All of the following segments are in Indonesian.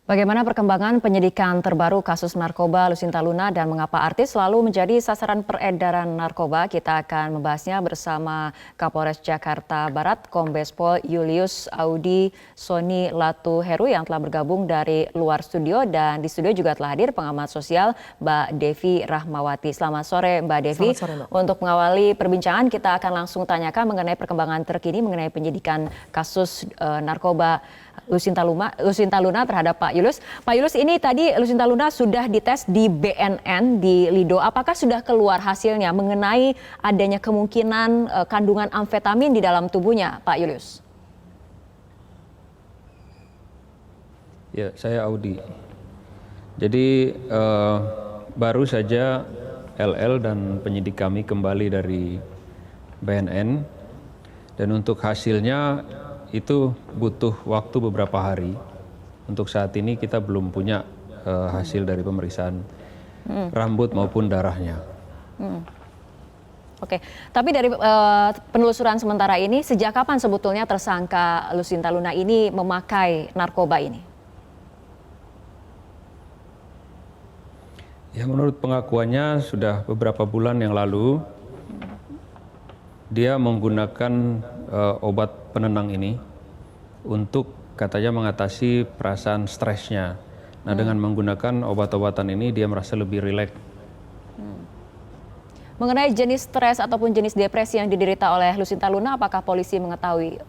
Bagaimana perkembangan penyidikan terbaru kasus narkoba Lucinta Luna dan mengapa artis selalu menjadi sasaran peredaran narkoba? Kita akan membahasnya bersama Kapolres Jakarta Barat, Kombes Pol Julius Audi Soni Latu Heru yang telah bergabung dari luar studio, dan di studio juga telah hadir pengamat sosial Mbak Devi Rahmawati. Selamat sore Mbak Devi. Selamat sore, Mbak. Untuk mengawali perbincangan kita akan langsung tanyakan mengenai perkembangan terkini mengenai penyidikan kasus narkoba Lucinta Luna terhadap Pak Julius. Pak Julius, ini tadi Lucinta Luna sudah dites di BNN di Lido. Apakah sudah keluar hasilnya mengenai adanya kemungkinan kandungan amfetamin di dalam tubuhnya, Pak Julius? Ya, saya Audi. Jadi baru saja LL dan penyidik kami kembali dari BNN, dan untuk hasilnya itu butuh waktu beberapa hari. Untuk saat ini kita belum punya hasil dari pemeriksaan rambut maupun darahnya. Oke, tapi dari penelusuran sementara ini, sejak kapan sebetulnya tersangka Lucinta Luna ini memakai narkoba ini? Ya, menurut pengakuannya sudah beberapa bulan yang lalu dia menggunakan obat penenang ini untuk katanya mengatasi perasaan stresnya. Nah, dengan menggunakan obat-obatan ini dia merasa lebih rileks. Mengenai jenis stres ataupun jenis depresi yang diderita oleh Lucinta Luna, apakah polisi mengetahui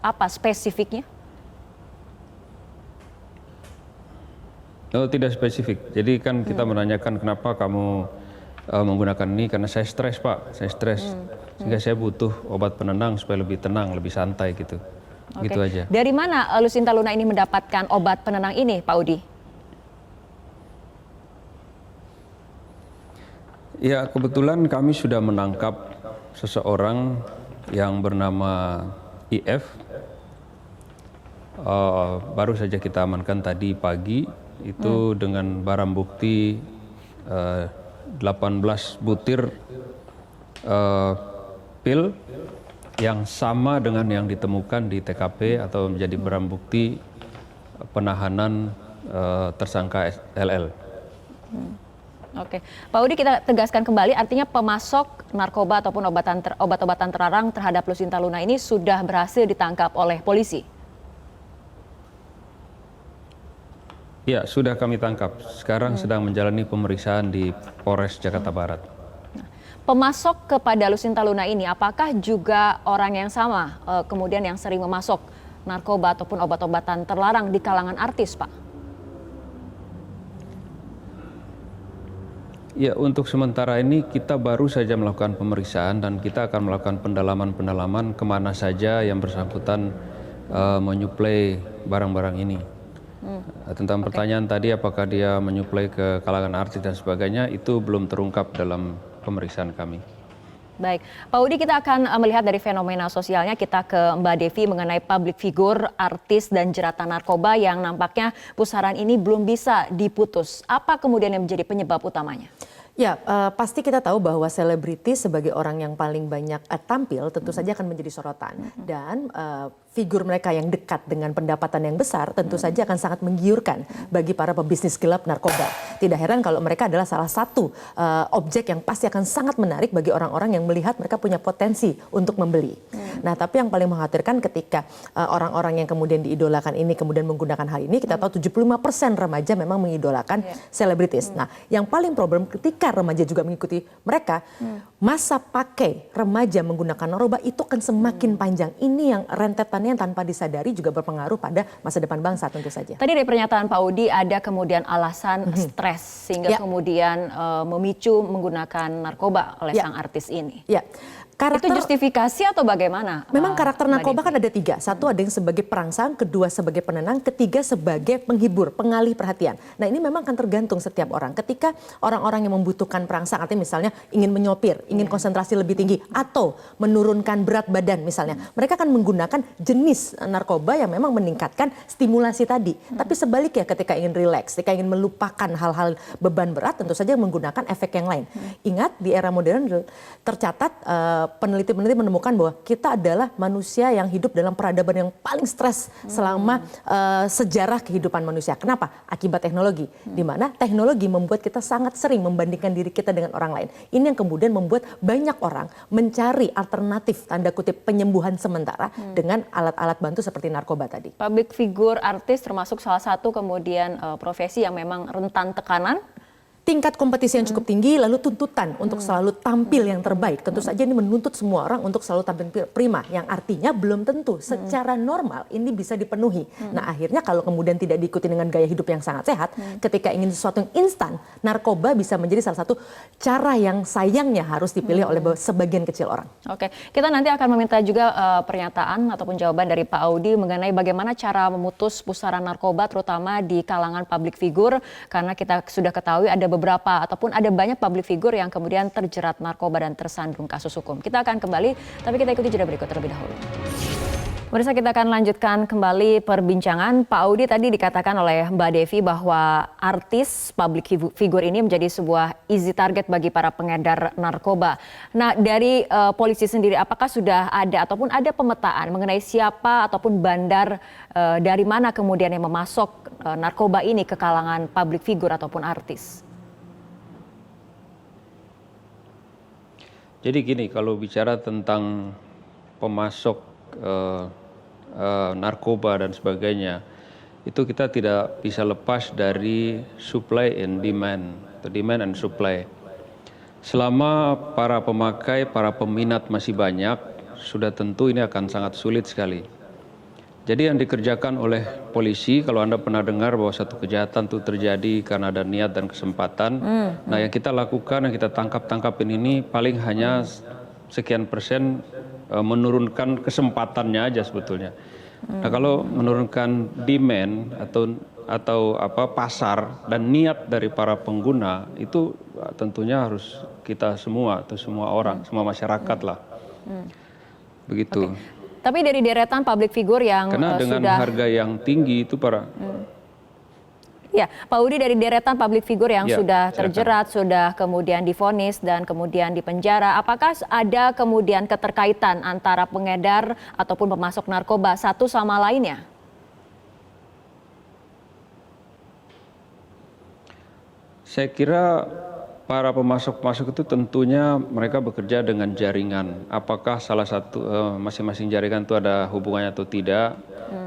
apa spesifiknya? Oh, tidak spesifik. Jadi kan kita menanyakan kenapa kamu menggunakan ini, karena saya stres Pak, saya stres. Sehingga saya butuh obat penenang supaya lebih tenang, lebih santai gitu. Oke. Gitu aja. Dari mana Lucinta Luna ini mendapatkan obat penenang ini, Pak Udi? Ya, kebetulan kami sudah menangkap seseorang yang bernama IF. Baru saja kita amankan tadi pagi, itu dengan barang bukti 18 butir pil yang sama dengan yang ditemukan di TKP atau menjadi barang bukti penahanan tersangka LL. Oke, Pak Udi, kita tegaskan kembali, artinya pemasok narkoba ataupun obat-obatan terlarang terhadap Lucinta Luna ini sudah berhasil ditangkap oleh polisi? Ya, sudah kami tangkap. Sekarang sedang menjalani pemeriksaan di Polres Jakarta Barat. Pemasok kepada Lucinta Luna ini apakah juga orang yang sama kemudian yang sering memasok narkoba ataupun obat-obatan terlarang di kalangan artis, Pak? Ya, untuk sementara ini kita baru saja melakukan pemeriksaan dan kita akan melakukan pendalaman-pendalaman kemana saja yang bersangkutan menyuplai barang-barang ini. Tentang pertanyaan tadi apakah dia menyuplai ke kalangan artis dan sebagainya, itu belum terungkap dalam pemeriksaan kami. Baik, Pak Udi, kita akan melihat dari fenomena sosialnya, kita ke Mbak Devi mengenai public figure, artis dan jeratan narkoba yang nampaknya pusaran ini belum bisa diputus. Apa kemudian yang menjadi penyebab utamanya? Ya, pasti kita tahu bahwa selebriti sebagai orang yang paling banyak tampil tentu saja akan menjadi sorotan. Dan figur mereka yang dekat dengan pendapatan yang besar tentu saja akan sangat menggiurkan bagi para pebisnis gelap narkoba. Tidak heran kalau mereka adalah salah satu objek yang pasti akan sangat menarik bagi orang-orang yang melihat mereka punya potensi untuk membeli. Nah, tapi yang paling mengkhawatirkan ketika orang-orang yang kemudian diidolakan ini kemudian menggunakan hal ini, kita tahu 75% remaja memang mengidolakan selebritis. Nah, yang paling problem ketika remaja juga mengikuti mereka, masa pakai remaja menggunakan narkoba itu akan semakin panjang. Ini yang rentetannya yang tanpa disadari juga berpengaruh pada masa depan bangsa tentu saja. Tadi dari pernyataan Pak Udi ada kemudian alasan stres sehingga kemudian memicu menggunakan narkoba oleh sang artis ini. Ya. Itu justifikasi atau bagaimana? Memang karakter narkoba kan ada tiga. Satu ada yang sebagai perangsang, kedua sebagai penenang, ketiga sebagai penghibur, pengalih perhatian. Nah, ini memang akan tergantung setiap orang. Ketika orang-orang yang membutuhkan perangsang, artinya misalnya ingin menyopir, ingin konsentrasi lebih tinggi, atau menurunkan berat badan misalnya, mereka akan menggunakan jenis narkoba yang memang meningkatkan stimulasi tadi. Tapi sebaliknya ketika ingin rileks, ketika ingin melupakan hal-hal beban berat, tentu saja menggunakan efek yang lain. Ingat, di era modern tercatat peneliti-peneliti menemukan bahwa kita adalah manusia yang hidup dalam peradaban yang paling stres selama sejarah kehidupan manusia. Kenapa? Akibat teknologi. Di mana teknologi membuat kita sangat sering membandingkan diri kita dengan orang lain. Ini yang kemudian membuat banyak orang mencari alternatif tanda kutip penyembuhan sementara dengan alat-alat bantu seperti narkoba tadi. Public figure, artis termasuk salah satu kemudian profesi yang memang rentan tekanan. Tingkat kompetisi yang cukup tinggi, lalu tuntutan untuk selalu tampil yang terbaik. Tentu saja ini menuntut semua orang untuk selalu tampil prima, yang artinya belum tentu secara normal ini bisa dipenuhi. Nah akhirnya kalau kemudian tidak diikuti dengan gaya hidup yang sangat sehat, ketika ingin sesuatu yang instan, narkoba bisa menjadi salah satu cara yang sayangnya harus dipilih oleh sebagian kecil orang. Oke, kita nanti akan meminta juga pernyataan ataupun jawaban dari Pak Audi mengenai bagaimana cara memutus pusaran narkoba terutama di kalangan public figure, karena kita sudah ketahui ada beberapa ataupun ada banyak public figure yang kemudian terjerat narkoba dan tersandung kasus hukum. Kita akan kembali, tapi kita ikuti jeda berikut terlebih dahulu. Pemirsa, kita akan lanjutkan kembali perbincangan. Pak Audi, tadi dikatakan oleh Mbak Devi bahwa artis public figure ini menjadi sebuah easy target bagi para pengedar narkoba. Nah, dari polisi sendiri apakah sudah ada ataupun ada pemetaan mengenai siapa ataupun bandar dari mana kemudian yang memasok narkoba ini ke kalangan public figure ataupun artis? Jadi gini, kalau bicara tentang pemasok narkoba dan sebagainya, itu kita tidak bisa lepas dari supply and demand, atau demand and supply. Selama para pemakai, para peminat masih banyak, sudah tentu ini akan sangat sulit sekali. Jadi yang dikerjakan oleh polisi, kalau Anda pernah dengar bahwa satu kejahatan itu terjadi karena ada niat dan kesempatan, nah yang kita lakukan, yang kita tangkapin ini paling hanya sekian persen menurunkan kesempatannya aja sebetulnya. Nah kalau menurunkan demand atau pasar dan niat dari para pengguna itu tentunya harus kita semua atau semua orang, semua masyarakat lah, begitu. Okay. Tapi dari deretan public figure yang karena dengan harga yang tinggi itu para Ya, Pak Audi, dari deretan public figure yang sudah terjerat, sudah kemudian divonis dan kemudian dipenjara, apakah ada kemudian keterkaitan antara pengedar ataupun pemasok narkoba satu sama lainnya? Saya kira para pemasok-pemasok itu tentunya mereka bekerja dengan jaringan. Apakah salah satu masing-masing jaringan itu ada hubungannya atau tidak,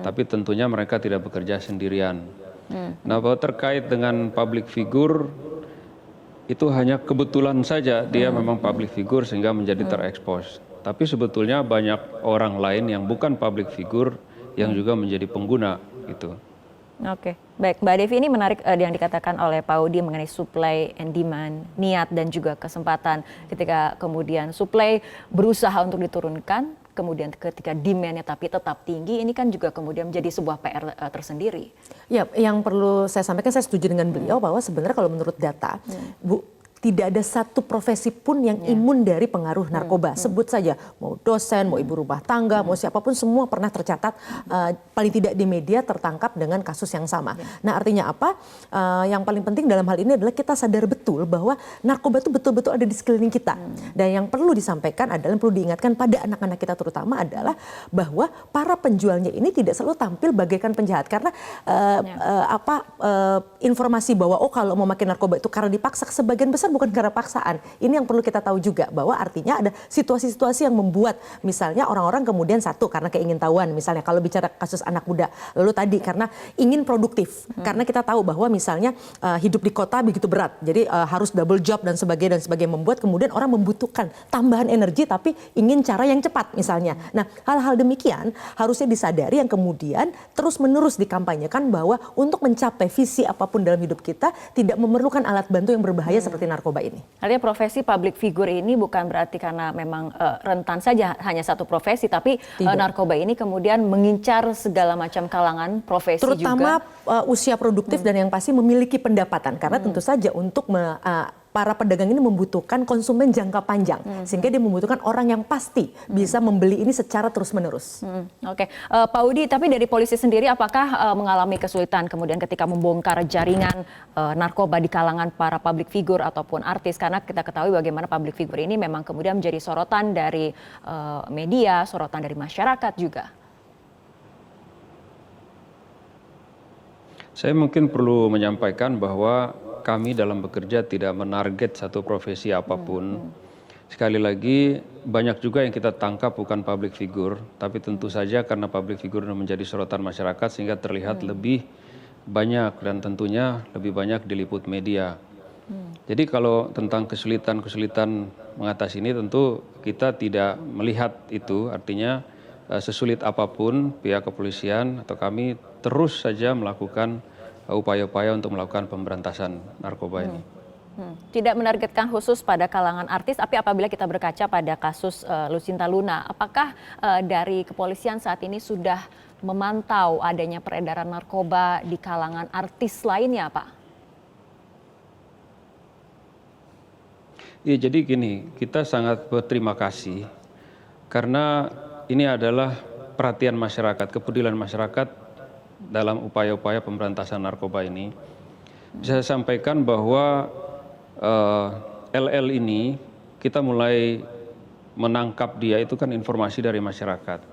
tapi tentunya mereka tidak bekerja sendirian. Nah, bahwa terkait dengan public figure itu hanya kebetulan saja dia memang public figure sehingga menjadi terekspos. Tapi sebetulnya banyak orang lain yang bukan public figure yang juga menjadi pengguna itu. Oke, baik. Mbak Devi, ini menarik yang dikatakan oleh Pak Audi mengenai supply and demand, niat dan juga kesempatan. Ketika kemudian supply berusaha untuk diturunkan, kemudian ketika demand-nya tapi tetap tinggi, ini kan juga kemudian menjadi sebuah PR tersendiri. Ya, yang perlu saya sampaikan, saya setuju dengan beliau bahwa sebenarnya kalau menurut data, Bu, tidak ada satu profesi pun yang imun dari pengaruh narkoba. Sebut saja, mau dosen, mau ibu rumah tangga, mau siapapun, semua pernah tercatat paling tidak di media tertangkap dengan kasus yang sama. Nah, artinya apa? Yang paling penting dalam hal ini adalah kita sadar betul bahwa narkoba itu betul-betul ada di sekeliling kita. Dan yang perlu disampaikan adalah, yang perlu diingatkan pada anak-anak kita terutama adalah bahwa para penjualnya ini tidak selalu tampil bagaikan penjahat. Karena informasi bahwa kalau mau makin narkoba itu karena dipaksa, sebagian besar bukan karena paksaan. Ini yang perlu kita tahu juga, bahwa artinya ada situasi-situasi yang membuat misalnya orang-orang kemudian satu karena keingintahuan, misalnya kalau bicara kasus anak muda, lalu tadi karena ingin produktif, karena kita tahu bahwa misalnya hidup di kota begitu berat, jadi harus double job dan sebagainya membuat kemudian orang membutuhkan tambahan energi tapi ingin cara yang cepat misalnya. Nah, hal-hal demikian harusnya disadari, yang kemudian terus-menerus dikampanyekan bahwa untuk mencapai visi apapun dalam hidup kita tidak memerlukan alat bantu yang berbahaya seperti narkoba ini. Artinya profesi public figure ini bukan berarti karena memang rentan saja hanya satu profesi, tapi narkoba ini kemudian mengincar segala macam kalangan profesi terutama juga. Usia produktif dan yang pasti memiliki pendapatan, karena tentu saja untuk para pedagang ini membutuhkan konsumen jangka panjang, sehingga dia membutuhkan orang yang pasti bisa membeli ini secara terus-menerus. Oke. Pak Udi, tapi dari polisi sendiri apakah mengalami kesulitan kemudian ketika membongkar jaringan narkoba di kalangan para public figure ataupun artis? Karena kita ketahui bagaimana public figure ini memang kemudian menjadi sorotan dari media, sorotan dari masyarakat juga. Saya mungkin perlu menyampaikan bahwa kami dalam bekerja tidak menarget satu profesi apapun. Sekali lagi, banyak juga yang kita tangkap bukan public figure, tapi tentu saja karena public figure menjadi sorotan masyarakat sehingga terlihat lebih banyak dan tentunya lebih banyak diliput media. Jadi kalau tentang kesulitan-kesulitan mengatasi ini tentu kita tidak melihat itu, artinya sesulit apapun pihak kepolisian atau kami terus saja melakukan upaya-upaya untuk melakukan pemberantasan narkoba ini. Tidak menargetkan khusus pada kalangan artis, tapi apabila kita berkaca pada kasus Lucinta Luna, apakah dari kepolisian saat ini sudah memantau adanya peredaran narkoba di kalangan artis lainnya, Pak? Iya, jadi gini, kita sangat berterima kasih karena ini adalah perhatian masyarakat, kepedulian masyarakat dalam upaya-upaya pemberantasan narkoba ini. Bisa saya sampaikan bahwa LL ini kita mulai menangkap dia itu kan informasi dari masyarakat.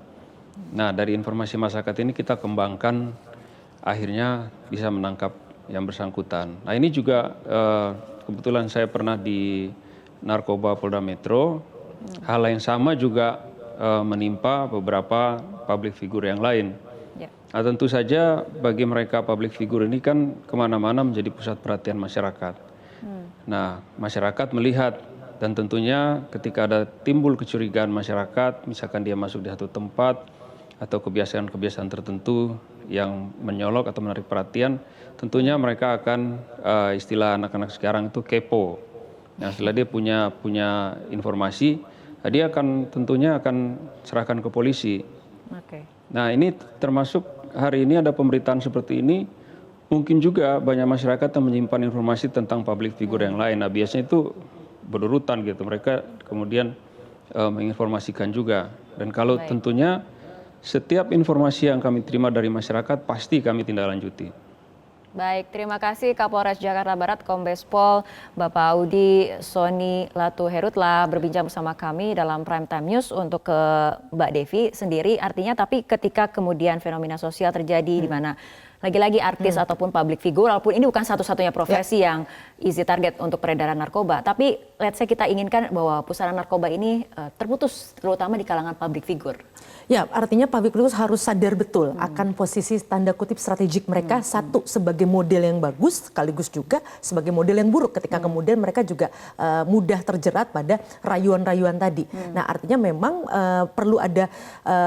Nah, dari informasi masyarakat ini kita kembangkan akhirnya bisa menangkap yang bersangkutan. Nah, ini juga kebetulan saya pernah di Narkoba Polda Metro. Hal yang sama juga menimpa beberapa public figure yang lain. Nah, tentu saja bagi mereka public figure ini kan kemana-mana menjadi pusat perhatian masyarakat. Nah, masyarakat melihat dan tentunya ketika ada timbul kecurigaan masyarakat, misalkan dia masuk di satu tempat atau kebiasaan-kebiasaan tertentu yang menyolok atau menarik perhatian, tentunya mereka akan istilah anak-anak sekarang itu kepo. Nah, setelah dia punya informasi, dia akan tentunya akan serahkan ke polisi. Nah, ini termasuk hari ini ada pemberitaan seperti ini, mungkin juga banyak masyarakat yang menyimpan informasi tentang public figure yang lain. Nah, biasanya itu berurutan gitu, mereka kemudian menginformasikan juga. Dan kalau tentunya setiap informasi yang kami terima dari masyarakat pasti kami tindak lanjuti. Baik, terima kasih Kapolres Jakarta Barat Kombes Pol Bapak Audi Soni Latuheru telah berbincang bersama kami dalam Prime Time News untuk ke Mbak Devi sendiri. Artinya tapi ketika kemudian fenomena sosial terjadi di mana lagi-lagi artis ataupun public figure, walaupun ini bukan satu-satunya profesi yang easy target untuk peredaran narkoba, tapi let's say kita inginkan bahwa pusaran narkoba ini terputus terutama di kalangan public figure. Ya, artinya public figure harus sadar betul akan posisi tanda kutip strategik mereka, satu sebagai model yang bagus, sekaligus juga sebagai model yang buruk ketika kemudian mereka juga mudah terjerat pada rayuan-rayuan tadi. Nah, artinya memang perlu ada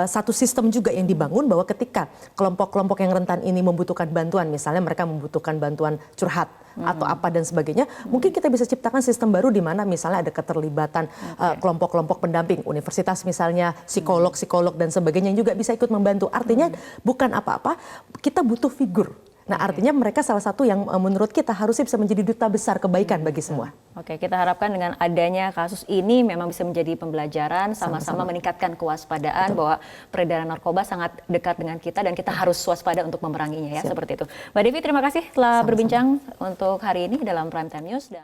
satu sistem juga yang dibangun bahwa ketika kelompok-kelompok yang rentan ini membutuhkan bantuan, misalnya mereka membutuhkan bantuan curhat atau apa dan sebagainya, mungkin kita bisa ciptakan sistem baru di mana misalnya ada keterlibatan kelompok-kelompok pendamping, universitas misalnya, psikolog-psikolog dan sebagainya yang juga bisa ikut membantu. Artinya bukan apa-apa, kita butuh figur. Nah, artinya mereka salah satu yang menurut kita harusnya bisa menjadi duta besar kebaikan bagi semua. Oke, kita harapkan dengan adanya kasus ini memang bisa menjadi pembelajaran, sama-sama meningkatkan kewaspadaan bahwa peredaran narkoba sangat dekat dengan kita dan kita harus waspada untuk memeranginya ya, seperti itu. Mbak Devi, terima kasih telah berbincang untuk hari ini dalam Prime Time News.